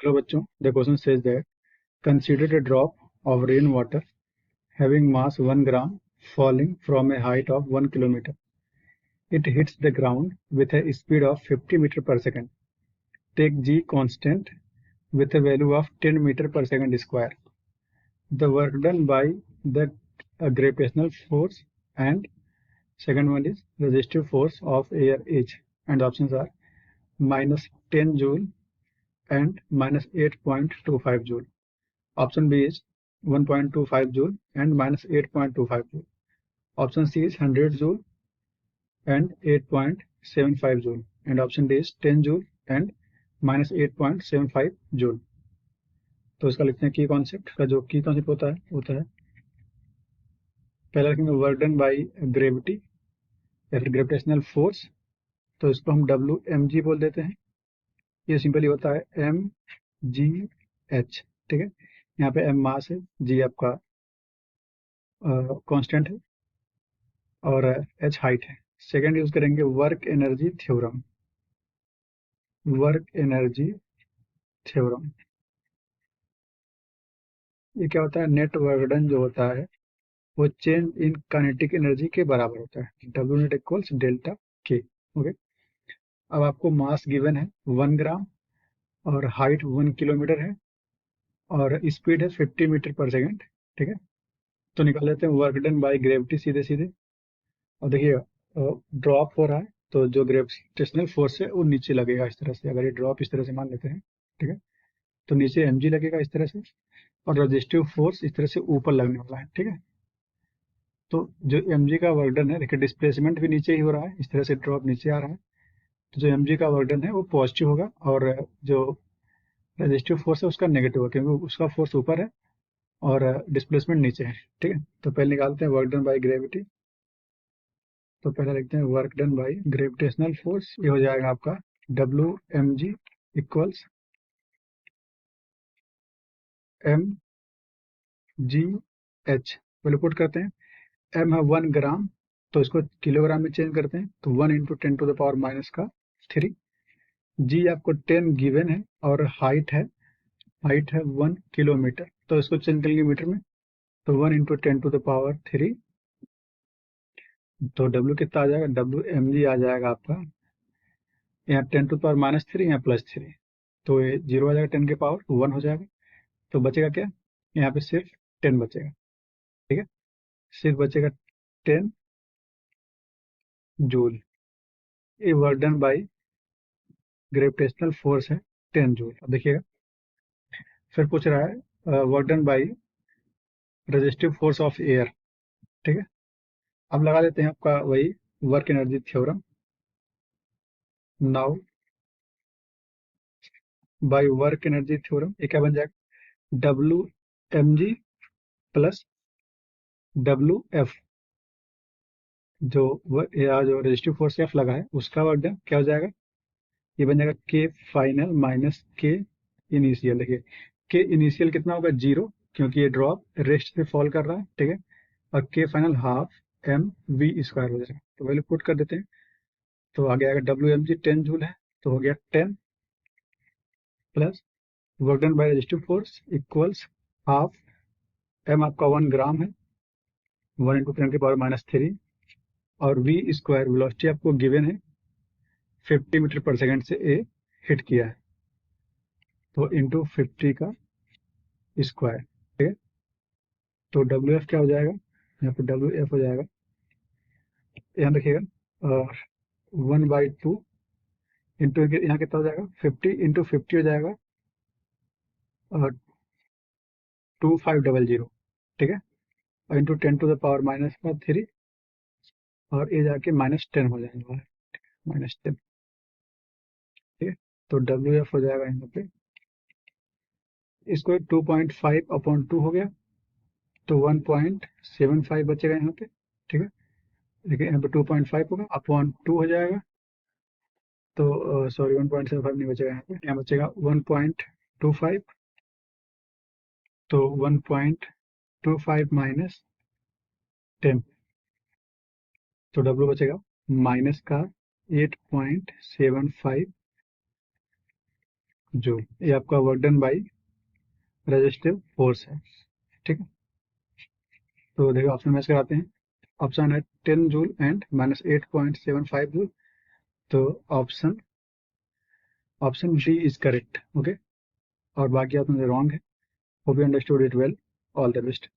Hello बच्चों, the question says that consider a drop of rainwater having mass 1 gram falling from a height of 1 kilometer. It hits the ground with a speed of 50 meter per second. Take G constant with a value of 10 meter per second square. The work done by the gravitational force and second one is resistive force of air H, and the options are minus 10 joule and minus 8.25 joule. Option B is 1.25 joule and minus 8.25 joule. Option C is 100 joule and 8.75 joule. And option D is 10 joule and minus 8.75 joule. तो इसका लिखते हैं की concept का। जो की concept होता है पहला लिखेंगे वर्क डन बाई ग्रेविटी या फिर ग्रेविटेशनल फोर्स, तो इसको हम WmG बोल देते हैं। ये सिंपली होता है mgh, ठीक है। यहाँ पे m मास है, g आपका कांस्टेंट है और h हाइट है। सेकंड यूज करेंगे work energy theorem. Work energy theorem ये क्या होता है, नेट वर्क डन जो होता है वो चेंज इन काइनेटिक एनर्जी के बराबर होता है, W नेट इक्वल्स डेल्टा के। ओके, अब आपको मास गिवन है 1 ग्राम और हाइट 1 किलोमीटर है और स्पीड है 50 मीटर पर सेकेंड, ठीक है। तो निकाल लेते हैं वर्क डन बाय ग्रेविटी सीधे सीधे। और देखिएगा ड्रॉप हो रहा है तो जो ग्रेविटेशनल फोर्स है वो नीचे लगेगा इस तरह से। अगर ये ड्रॉप इस तरह से मान लेते हैं, ठीक है, तो नीचे mg लगेगा इस तरह से और रेजिस्टिव फोर्स इस तरह से ऊपर लगने वाला है, ठीक है। तो जो mg का वर्क डन है, देखिए डिस्प्लेसमेंट भी नीचे ही हो रहा है, इस तरह से ड्रॉप नीचे आ रहा है, तो जो mg का वर्क डन है वो पॉजिटिव होगा और जो रेजिस्टिव फोर्स है उसका नेगेटिव होगा, क्योंकि उसका फोर्स ऊपर है और डिस्प्लेसमेंट नीचे है, ठीक है। तो पहले निकालते हैं वर्क डन बाई ग्रेविटी। तो पहले लिखते हैं work done by gravitational force, ये हो जाएगा आपका WmG इक्वल्स mgh। पहले पुट करते हैं, m है 1 ग्राम तो इसको किलोग्राम में चेंज करते हैं, तो 1 × 10⁻³ g आपको 10 गिवन है और हाइट है 1 किलोमीटर, तो इसको चेंज करेंगे मीटर में, तो 1 × 10⁻³ तो W कितना आ जाएगा, WmG आ जाएगा आपका यहाँ 10⁻³ यहाँ +3, तो ये 0 आ जाएगा, 10 की पावर 1 हो जाएगा। तो बचेगा क्या, यहाँ पे सिर्फ 10 बचेगा, ठीक है, सिर्फ बचेगा 10 जूल। ये work done by gravitational force है 10 जूल। अब देखिएगा फिर पूछ रहा है work done by resistive force of air, ठीक है। अब लगा देते हैं आपका वही work energy theorem. Now by work energy theorem ये क्या बन जाएगा, WmG प्लस WF, जो जो रेजिस्टिव फोर्स F लगा है उसका वर्क डन क्या हो जाएगा, ये बन जाएगा K final minus K initial. देखिए K इनिशियल कितना होगा 0, क्योंकि ये ड्रॉप रेस्ट से फॉल कर रहा है, ठीक है, और K फाइनल हाफ mv² हो जाएगा। तो वैल्यू पुट कर देते हैं, तो आगे आएगा WmG 10 जूल है, तो हो गया 10 plus work done by resistive force equals half, m आपका 1 ग्राम है, 1 × 10⁻³ और v² वेलोसिटी आपको गिवन है 50 मीटर पर सेकेंड से ए हिट किया है, तो इंटू 50 का स्क्वायर, ठीक है। तो WF क्या हो जाएगा, यहाँ पे WF हो जाएगा, यहाँ देखिएगा 1/2 इंटू यहाँ कितना हो जाएगा 50 × 50 हो जाएगा 2500, ठीक है, और इंटू 10⁻³ और ये जाके -10 हो जाएगा, -10, ठीक है। तो WF हो जाएगा यहाँ पे, इसको 2.5/2 हो गया, तो 1.75 बचेगा यहाँ पे, ठीक है। देखिए यहाँ पे 2.5 होगा अपॉन 2 हो जाएगा, तो सॉरी 1.75 नहीं बचेगा, यहाँ बचेगा 1.25, तो 1.25 माइनस 10, तो W बचेगा माइनस का 8.75 जूल। ये आपका work done by resistive force है। ठीक है, तो देखो ऑप्शन मैच कराते हैं। ऑप्शन है 10 जूल एंड -8.75 जूल। तो option D is correct. Okay, और बाकी ऑप्शन रॉन्ग है। Hope you understood it well. All the best.